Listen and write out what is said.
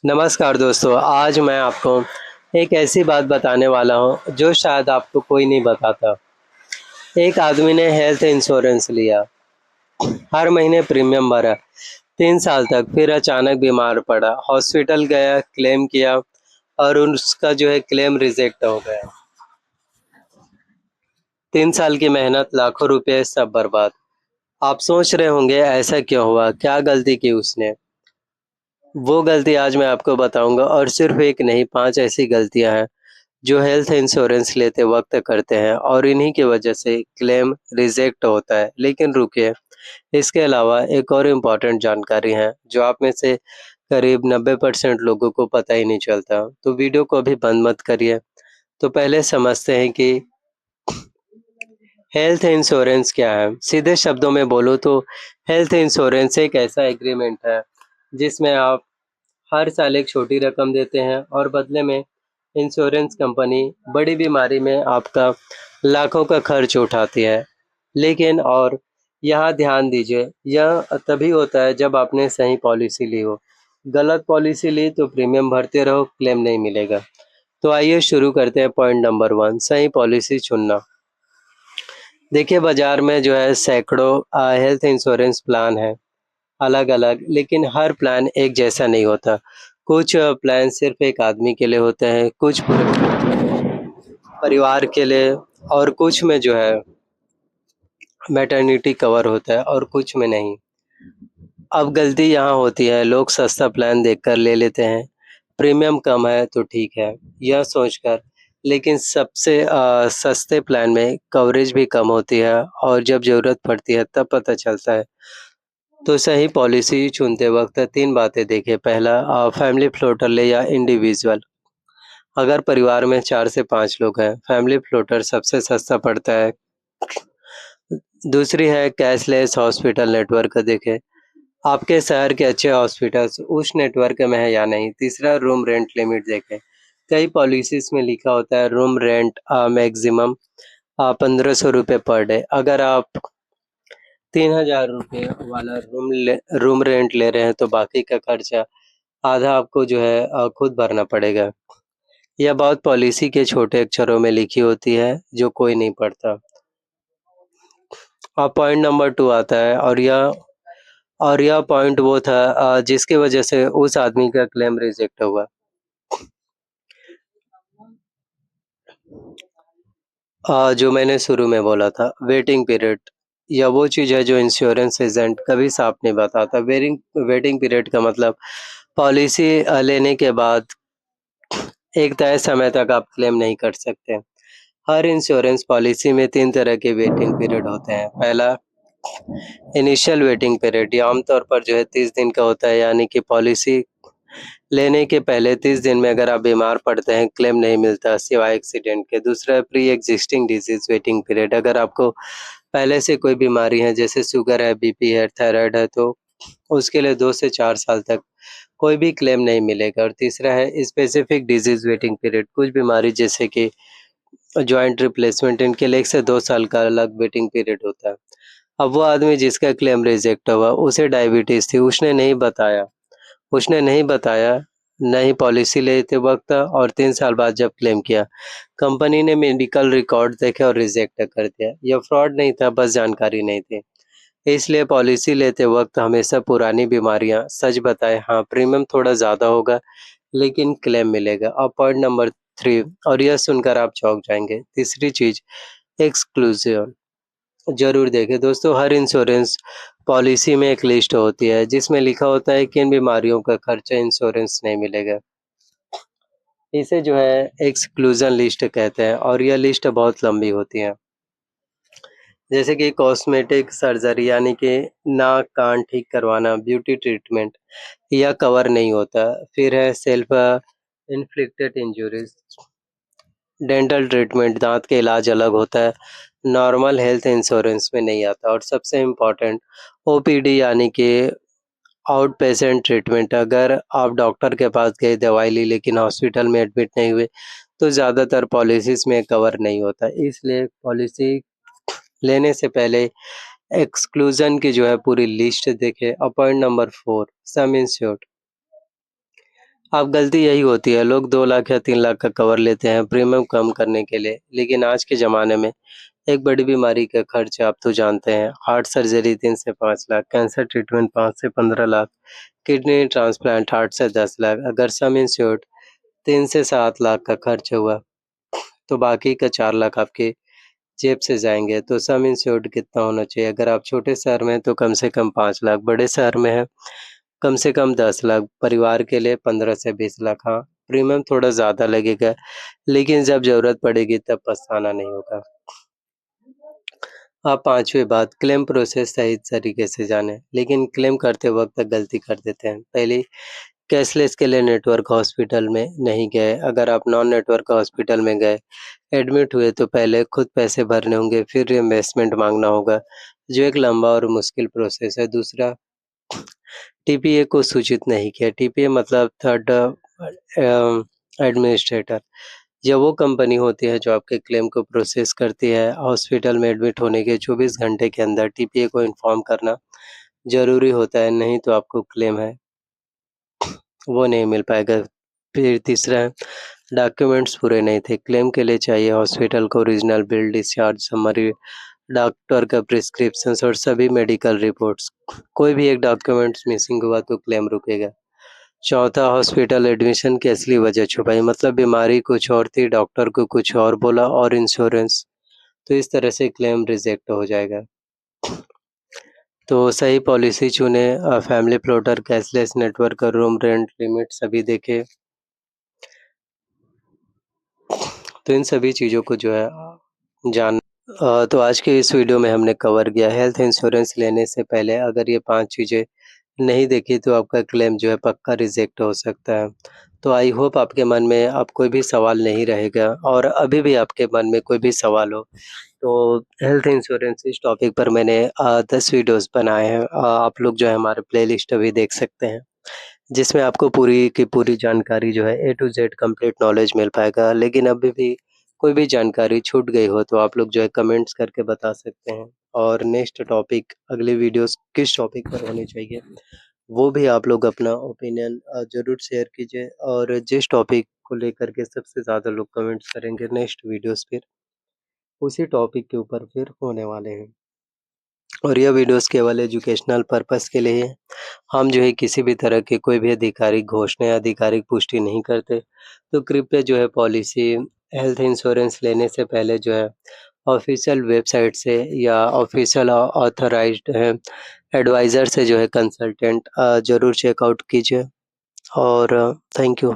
नमस्कार दोस्तों, आज मैं आपको एक ऐसी बात बताने वाला हूँ जो शायद आपको कोई नहीं बताता। एक आदमी ने हेल्थ इंश्योरेंस लिया, हर महीने प्रीमियम भरा, 3 साल तक, फिर अचानक बीमार पड़ा, हॉस्पिटल गया, क्लेम किया और उसका जो है क्लेम रिजेक्ट हो गया। 3 साल की मेहनत, लाखों रुपए सब बर्बाद। आप सोच रहे होंगे ऐसा क्यों हुआ, क्या गलती की उसने? वो गलती आज मैं आपको बताऊंगा और सिर्फ एक नहीं, 5 ऐसी गलतियां हैं जो हेल्थ इंश्योरेंस लेते वक्त करते हैं और इन्हीं की वजह से क्लेम रिजेक्ट होता है। लेकिन रुकिए, इसके अलावा एक और इम्पॉर्टेंट जानकारी है जो आप में से करीब 90% लोगों को पता ही नहीं चलता। तो वीडियो को अभी बंद मत करिए। तो पहले समझते हैं कि हेल्थ इंश्योरेंस क्या है। सीधे शब्दों में बोलो तो हेल्थ इंश्योरेंस एक ऐसा एग्रीमेंट है जिसमें आप हर साल एक छोटी रकम देते हैं और बदले में इंश्योरेंस कंपनी बड़ी बीमारी में आपका लाखों का खर्च उठाती है। लेकिन और यहाँ ध्यान दीजिए, यह तभी होता है जब आपने सही पॉलिसी ली हो। गलत पॉलिसी ली तो प्रीमियम भरते रहो, क्लेम नहीं मिलेगा। तो आइए शुरू करते हैं। पॉइंट नंबर 1, सही पॉलिसी चुनना। देखिए, बाजार में जो है सैकड़ों हेल्थ इंश्योरेंस प्लान है, अलग अलग, लेकिन हर प्लान एक जैसा नहीं होता। कुछ प्लान सिर्फ एक आदमी के लिए होते हैं, कुछ पूरे परिवार के लिए, और कुछ में जो है मैटरनिटी कवर होता है और कुछ में नहीं। अब गलती यहाँ होती है, लोग सस्ता प्लान देखकर ले लेते हैं, प्रीमियम कम है तो ठीक है यह सोचकर। लेकिन सबसे सस्ते प्लान में कवरेज भी कम होती है और जब ज़रूरत पड़ती है तब पता चलता है। तो सही पॉलिसी चुनते वक्त 3 बातें देखें। पहला, फैमिली फ्लोटर ले या इंडिविजुअल। अगर परिवार में 4 से 5 लोग हैं, फैमिली फ्लोटर सबसे सस्ता पड़ता है। दूसरी है कैशलेस हॉस्पिटल नेटवर्क देखें। आपके शहर के अच्छे हॉस्पिटल्स उस नेटवर्क में है या नहीं। तीसरा, रूम रेंट लिमिट देखें। कई पॉलिसीज में लिखा होता है रूम रेंट मैक्सिमम 1500 रुपये पर डे। अगर आप 3000 रुपये वाला रूम रेंट ले रहे हैं तो बाकी का खर्चा आधा आपको जो है खुद भरना पड़ेगा। यह बहुत पॉलिसी के छोटे अक्षरों में लिखी होती है जो कोई नहीं पढ़ता। अब पॉइंट नंबर 2 आता है, और यह पॉइंट वो था जिसकी वजह से उस आदमी का क्लेम रिजेक्ट हुआ। जो मैंने शुरू में बोला था, वेटिंग पीरियड। यह वो चीज़ है जो इंश्योरेंस एजेंट कभी साफ नहीं बताता। वेटिंग पीरियड का मतलब पॉलिसी लेने के बाद एक तय समय तक आप क्लेम नहीं कर सकते। हर इंश्योरेंस पॉलिसी में 3 तरह के वेटिंग पीरियड होते हैं। पहला, इनिशियल वेटिंग पीरियड, ये आमतौर पर जो है 30 दिन का होता है, यानी कि पॉलिसी लेने के पहले 30 दिन में अगर आप बीमार पड़ते हैं, क्लेम नहीं मिलता सिवाय एक्सीडेंट के। दूसरा, pre existing disease waiting period, अगर आपको पहले से कोई बीमारी है जैसे शुगर है, बीपी है, थायराइड है, तो उसके लिए 2 से 4 साल तक कोई भी क्लेम नहीं मिलेगा। और तीसरा है स्पेसिफिक डिजीज वेटिंग पीरियड, कुछ बीमारी जैसे कि जॉइंट रिप्लेसमेंट, इनके लिए 1 से 2 साल का अलग वेटिंग पीरियड होता है। अब वो आदमी जिसका क्लेम रिजेक्ट हुआ उसे डायबिटीज़ थी, उसने नहीं बताया, नई पॉलिसी लेते वक्त, और 3 साल बाद जब क्लेम किया, कंपनी ने मेडिकल रिकॉर्ड देखे और रिजेक्ट कर दिया। यह फ्रॉड नहीं था, बस जानकारी नहीं थी। इसलिए पॉलिसी लेते वक्त हमेशा पुरानी बीमारियां सच बताएं। हाँ, प्रीमियम थोड़ा ज़्यादा होगा लेकिन क्लेम मिलेगा। अब पॉइंट नंबर 3, और यह सुनकर आप चौंक जाएंगे। तीसरी चीज़, एक्सक्लूसिव ज़रूर देखें दोस्तों। हर इंश्योरेंस पॉलिसी में एक लिस्ट होती है जिसमें लिखा होता है किन बीमारियों का खर्चा इंश्योरेंस नहीं मिलेगा। इसे जो है एक्सक्लूजन लिस्ट कहते हैं और यह लिस्ट बहुत लंबी होती है। जैसे कि कॉस्मेटिक सर्जरी, यानी कि नाक कान ठीक करवाना, ब्यूटी ट्रीटमेंट, यह कवर नहीं होता। फिर है self inflicted injuries, dental treatment, दांत के इलाज अलग होता है, नॉर्मल हेल्थ इंश्योरेंस में नहीं आता। और सबसे इम्पोर्टेंट, ओपीडी यानी कि आउट पेशेंट ट्रीटमेंट, अगर आप डॉक्टर के पास गए, दवाई ली, लेकिन हॉस्पिटल में एडमिट नहीं हुए, तो ज़्यादातर पॉलिसीज़ में कवर नहीं होता। इसलिए पॉलिसी लेने से पहले एक्सक्लूजन की जो है पूरी लिस्ट देखें। और पॉइंट नंबर 4, सम इंश्योर्ड, अब गलती यही होती है, लोग 2 लाख या 3 लाख का कवर लेते हैं प्रीमियम कम करने के लिए। लेकिन आज के ज़माने में एक बड़ी बीमारी का खर्च आप तो जानते हैं, हार्ट सर्जरी 3 से 5 लाख, कैंसर ट्रीटमेंट 5 से 15 लाख, किडनी ट्रांसप्लांट 8 से 10 लाख। अगर सम इंश्योर्ड 3 से 7 लाख का खर्च हुआ, तो बाकी का 4 लाख आपके जेब से जाएँगे। तो सम इंश्योर्ड कितना होना चाहिए? अगर आप छोटे शहर में हैं तो कम से कम 5 लाख, बड़े शहर में हैं कम से कम 10 लाख, परिवार के लिए 15 से 20 लाख। हाँ, प्रीमियम थोड़ा ज़्यादा लगेगा, लेकिन जब ज़रूरत पड़ेगी तब पछताना नहीं होगा। अब 5वीं बात, क्लेम प्रोसेस सही तरीके से जानें, लेकिन क्लेम करते वक़्त गलती कर देते हैं। पहली, कैशलेस के लिए नेटवर्क हॉस्पिटल में नहीं गए। अगर आप नॉन नेटवर्क हॉस्पिटल में गए, एडमिट हुए तो पहले खुद पैसे भरने होंगे, फिर रिइंबर्समेंट माँगना होगा, जो एक लंबा और मुश्किल प्रोसेस है। दूसरा, टीपीए को सूचित नहीं किया। टीपीए मतलब थर्ड एडमिनिस्ट्रेटर। यह वो कंपनी होती है जो आपके क्लेम को प्रोसेस करती है। हॉस्पिटल में एडमिट होने के 24 घंटे के अंदर टीपीए को इन्फॉर्म करना ज़रूरी होता है, नहीं तो आपको क्लेम है वो नहीं मिल पाएगा। फिर तीसरा है, डॉक्यूमेंट्स पूरे नहीं थे। क्लेम के लिए चाहिए हॉस्पिटल को original bill, discharge summary, doctor का प्रिस्क्रिप्शंस और सभी मेडिकल रिपोर्ट्स। कोई भी एक डॉक्यूमेंट्स मिसिंग हुआ तो क्लेम रुकेगा। चौथा, हॉस्पिटल एडमिशन की असली वजह छुपाई, मतलब बीमारी कुछ और थी, डॉक्टर को कुछ और बोला और इंश्योरेंस, तो इस तरह से क्लेम रिजेक्ट हो जाएगा। तो सही पॉलिसी चुने, family plotter, cashless network, room rent limit सभी देखें। तो इन सभी चीज़ों को जो है तो आज के इस वीडियो में हमने कवर किया हेल्थ इंश्योरेंस लेने से पहले अगर ये 5 चीज़ें नहीं देखी तो आपका क्लेम जो है पक्का रिजेक्ट हो सकता है। तो आई होप आपके मन में अब कोई भी सवाल नहीं रहेगा और अभी भी आपके मन में कोई भी सवाल हो तो हेल्थ इंश्योरेंस इस टॉपिक पर मैंने 10 वीडियोज़ बनाए हैं। आप लोग जो है हमारे प्लेलिस्ट अभी देख सकते हैं, जिसमें आपको पूरी की पूरी जानकारी जो है ए टू ज़ेड कंप्लीट नॉलेज मिल पाएगा। लेकिन अभी भी कोई भी जानकारी छूट गई हो तो आप लोग जो है कमेंट्स करके बता सकते हैं और नेक्स्ट टॉपिक अगली वीडियोस किस टॉपिक पर होनी चाहिए वो भी आप लोग अपना ओपिनियन ज़रूर शेयर कीजिए और जिस टॉपिक को लेकर के सबसे ज़्यादा लोग कमेंट्स करेंगे नेक्स्ट वीडियोस फिर उसी टॉपिक के ऊपर फिर होने वाले हैं। और यह वीडियोस केवल एजुकेशनल पर्पस के लिए है। हम जो है किसी भी तरह की कोई भी आधिकारिक घोषणा या आधिकारिक पुष्टि नहीं करते। तो कृपया जो है पॉलिसी हेल्थ इंश्योरेंस लेने से पहले जो है ऑफ़िशियल वेबसाइट से या ऑफ़िशियल ऑथराइज़्ड एडवाइज़र से जो है कंसल्टेंट ज़रूर चेकआउट कीजिए और थैंक यू।